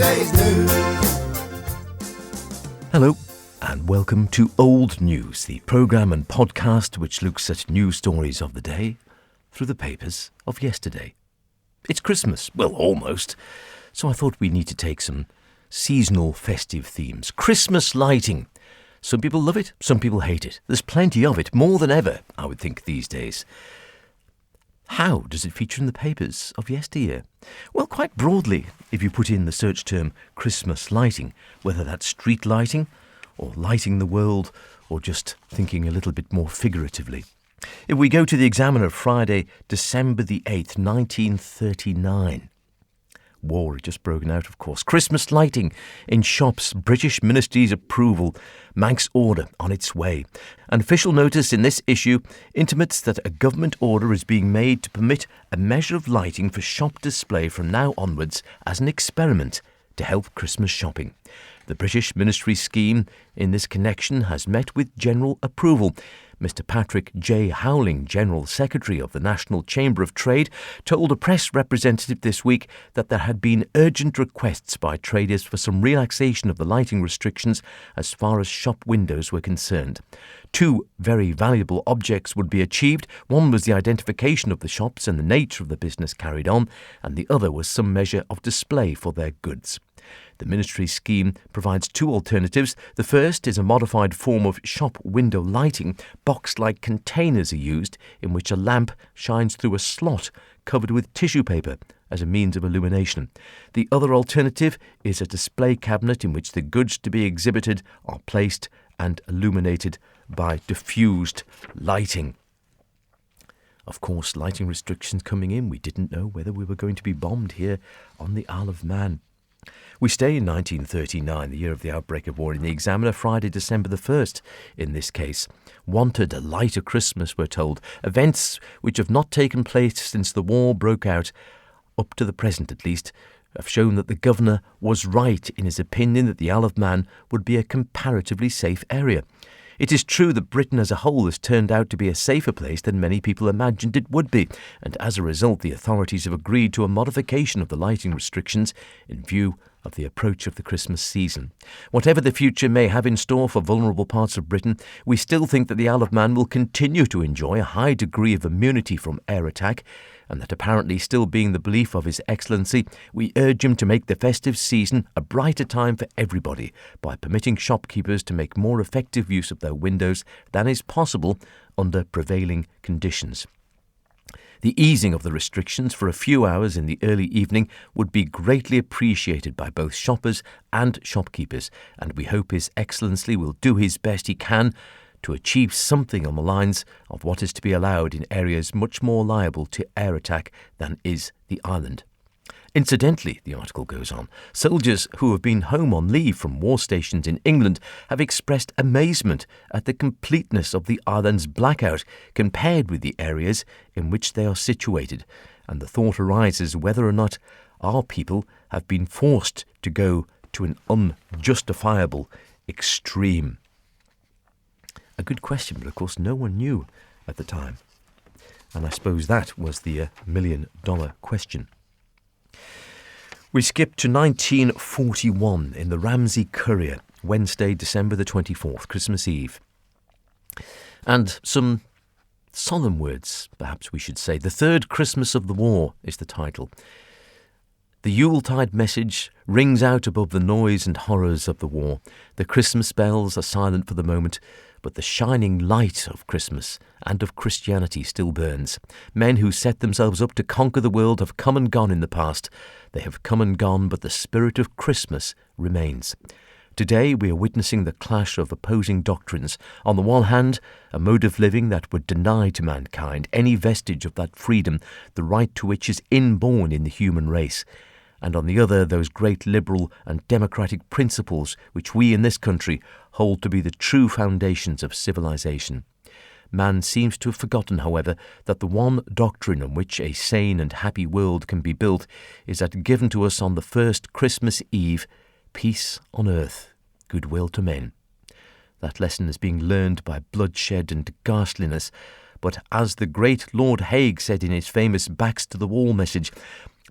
yesterday's news. Hello, and welcome to Old News, the programme and podcast which looks at news stories of the day through the papers of yesterday. It's Christmas, well, almost, so I thought we need to take some seasonal festive themes. Christmas lighting. Some people love it, some people hate it. There's plenty of it, more than ever, I would think, these days. How does it feature in the papers of yesteryear? Well, quite broadly, if you put in the search term Christmas lighting, whether that's street lighting or lighting the world or just thinking a little bit more figuratively. If we go to the Examiner, Friday, December the 8th, 1939. War had just broken out, of course. Christmas lighting in shops. British Ministry's approval. Manx order on its way. An official notice in this issue intimates that a government order is being made to permit a measure of lighting for shop display from now onwards as an experiment to help Christmas shopping. The British Ministry scheme in this connection has met with general approval. Mr. Patrick J. Howling, General Secretary of the National Chamber of Trade, told a press representative this week that there had been urgent requests by traders for some relaxation of the lighting restrictions as far as shop windows were concerned. Two very valuable objects would be achieved. One was the identification of the shops and the nature of the business carried on, and the other was some measure of display for their goods. The ministry scheme provides two alternatives. The first is a modified form of shop window lighting. Box-like containers are used in which a lamp shines through a slot covered with tissue paper as a means of illumination. The other alternative is a display cabinet in which the goods to be exhibited are placed and illuminated by diffused lighting. Of course, lighting restrictions coming in, we didn't know whether we were going to be bombed here on the Isle of Man. We stay in 1939, the year of the outbreak of war, in the Examiner, Friday, December the 1st, in this case. Wanted a lighter Christmas, we're told. Events which have not taken place since the war broke out, up to the present at least, have shown that the Governor was right in his opinion that the Isle of Man would be a comparatively safe area. It is true that Britain as a whole has turned out to be a safer place than many people imagined it would be, and as a result the authorities have agreed to a modification of the lighting restrictions in view of the approach of the Christmas season. Whatever the future may have in store for vulnerable parts of Britain, we still think that the Isle of Man will continue to enjoy a high degree of immunity from air attack, and that apparently still being the belief of His Excellency, we urge him to make the festive season a brighter time for everybody by permitting shopkeepers to make more effective use of their windows than is possible under prevailing conditions. The easing of the restrictions for a few hours in the early evening would be greatly appreciated by both shoppers and shopkeepers, and we hope His Excellency will do his best he can to achieve something on the lines of what is to be allowed in areas much more liable to air attack than is the island. Incidentally, the article goes on, soldiers who have been home on leave from war stations in England have expressed amazement at the completeness of the island's blackout compared with the areas in which they are situated, and the thought arises whether or not our people have been forced to go to an unjustifiable extreme. A good question, but of course no one knew at the time. And I suppose that was the million-dollar question. We skip to 1941 in the Ramsey Courier, Wednesday, December the 24th, Christmas Eve. And some solemn words, perhaps we should say. The Third Christmas of the War is the title. The Yuletide message rings out above the noise and horrors of the war. The Christmas bells are silent for the moment, but the shining light of Christmas and of Christianity still burns. Men who set themselves up to conquer the world have come and gone in the past. They have come and gone, but the spirit of Christmas remains. Today we are witnessing the clash of opposing doctrines. On the one hand, a mode of living that would deny to mankind any vestige of that freedom, the right to which is inborn in the human race. And on the other, those great liberal and democratic principles which we in this country hold to be the true foundations of civilization. Man seems to have forgotten, however, that the one doctrine on which a sane and happy world can be built is that given to us on the first Christmas Eve, peace on earth, goodwill to men. That lesson is being learned by bloodshed and ghastliness, but as the great Lord Haig said in his famous Backs to the Wall message,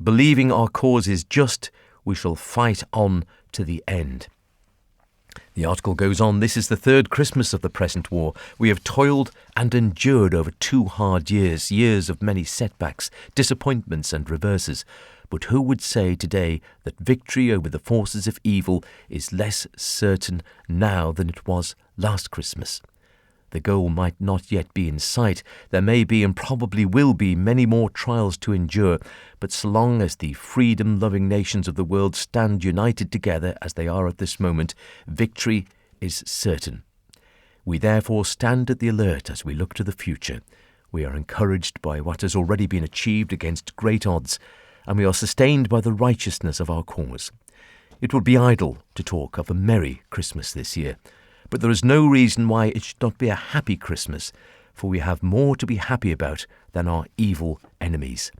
believing our cause is just, we shall fight on to the end. The article goes on, this is the third Christmas of the present war. We have toiled and endured over 2 hard years, years of many setbacks, disappointments and reverses. But who would say today that victory over the forces of evil is less certain now than it was last Christmas? The goal might not yet be in sight. There may be and probably will be many more trials to endure, but so long as the freedom-loving nations of the world stand united together as they are at this moment, victory is certain. We therefore stand at the alert as we look to the future. We are encouraged by what has already been achieved against great odds, and we are sustained by the righteousness of our cause. It would be idle to talk of a merry Christmas this year, but there is no reason why it should not be a happy Christmas, for we have more to be happy about than our evil enemies.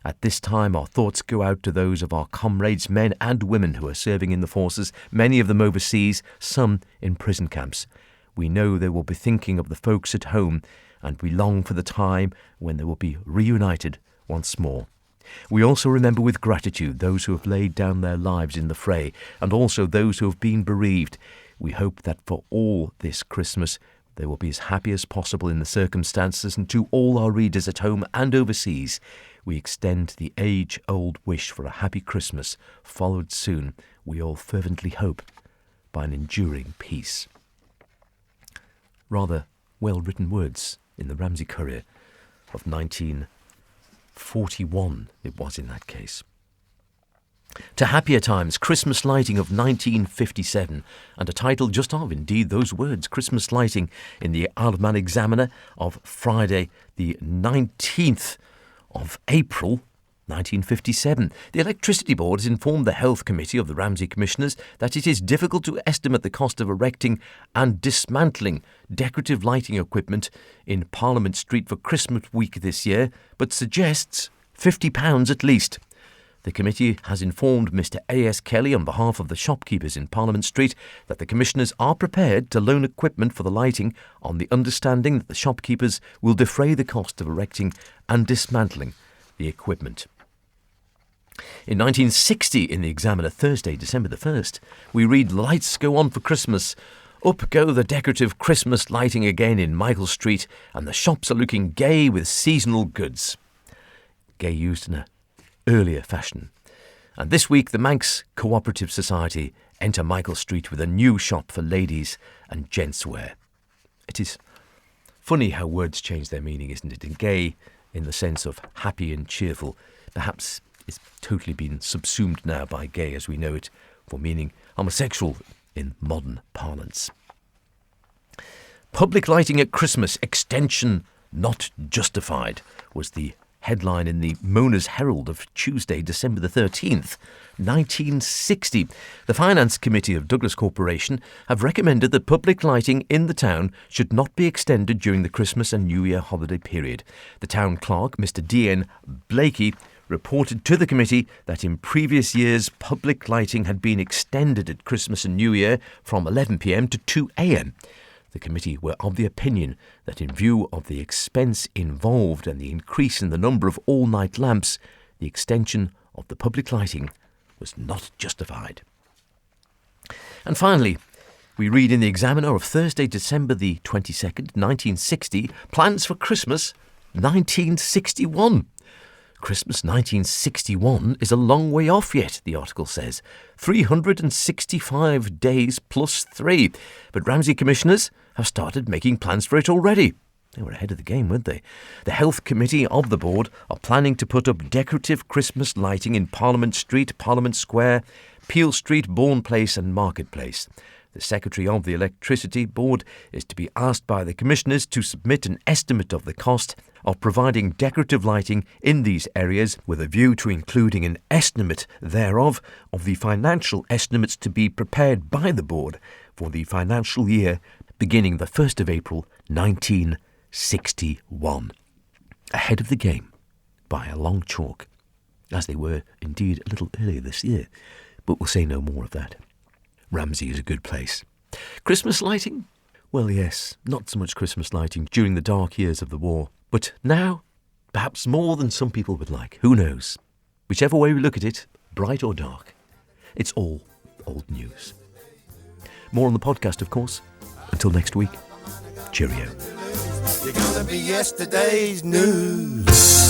At this time, our thoughts go out to those of our comrades, men and women who are serving in the forces, many of them overseas, some in prison camps. We know they will be thinking of the folks at home, and we long for the time when they will be reunited once more. We also remember with gratitude those who have laid down their lives in the fray, and also those who have been bereaved. We hope that for all this Christmas they will be as happy as possible in the circumstances, and to all our readers at home and overseas, we extend the age-old wish for a happy Christmas, followed soon, we all fervently hope, by an enduring peace. Rather well-written words in the Ramsey Courier of 1941, it was in that case. To happier times, Christmas lighting of 1957, and a title just of, indeed, those words, Christmas lighting, in the Isle of Man Examiner of Friday, the 19th of April, 1957. The Electricity Board has informed the Health Committee of the Ramsey Commissioners that it is difficult to estimate the cost of erecting and dismantling decorative lighting equipment in Parliament Street for Christmas week this year, but suggests £50 at least. The committee has informed Mr A.S. Kelly on behalf of the shopkeepers in Parliament Street that the commissioners are prepared to loan equipment for the lighting on the understanding that the shopkeepers will defray the cost of erecting and dismantling the equipment. In 1960, in the Examiner, Thursday, December the 1st, we read, "Lights go on for Christmas. Up go the decorative Christmas lighting again in Michael Street, and the shops are looking gay with seasonal goods." Gay used in a earlier fashion. And this week the Manx Cooperative Society enter Michael Street with a new shop for ladies and gents wear. It is funny how words change their meaning, isn't it? And gay, in the sense of happy and cheerful, perhaps it's totally been subsumed now by gay as we know it, for meaning homosexual in modern parlance. Public lighting at Christmas, extension not justified, was the headline in the Mona's Herald of Tuesday, December the 13th, 1960. The Finance Committee of Douglas Corporation have recommended that public lighting in the town should not be extended during the Christmas and New Year holiday period. The town clerk, Mr D.N. Blakey, reported to the committee that in previous years public lighting had been extended at Christmas and New Year from 11 p.m. to 2 a.m. The committee were of the opinion that in view of the expense involved and the increase in the number of all-night lamps, the extension of the public lighting was not justified. And finally, we read in the Examiner of Thursday, December the 22nd, 1960, plans for Christmas 1961. Christmas 1961 is a long way off yet, the article says. 365 days plus 3. But Ramsey Commissioners have started making plans for it already. They were ahead of the game, weren't they? The Health Committee of the Board are planning to put up decorative Christmas lighting in Parliament Street, Parliament Square, Peel Street, Bourne Place and Market Place. The Secretary of the Electricity Board is to be asked by the Commissioners to submit an estimate of the cost of providing decorative lighting in these areas, with a view to including an estimate thereof of the financial estimates to be prepared by the Board for the financial year beginning the 1st of April 1961. Ahead of the game by a long chalk, as they were indeed a little earlier this year, but we'll say no more of that. Ramsey is a good place. Christmas lighting? Well, yes, not so much Christmas lighting during the dark years of the war, but now, perhaps more than some people would like. Who knows? Whichever way we look at it, bright or dark, It's all old news. More on the podcast, of course. Until next week, cheerio. You're gonna be yesterday's news.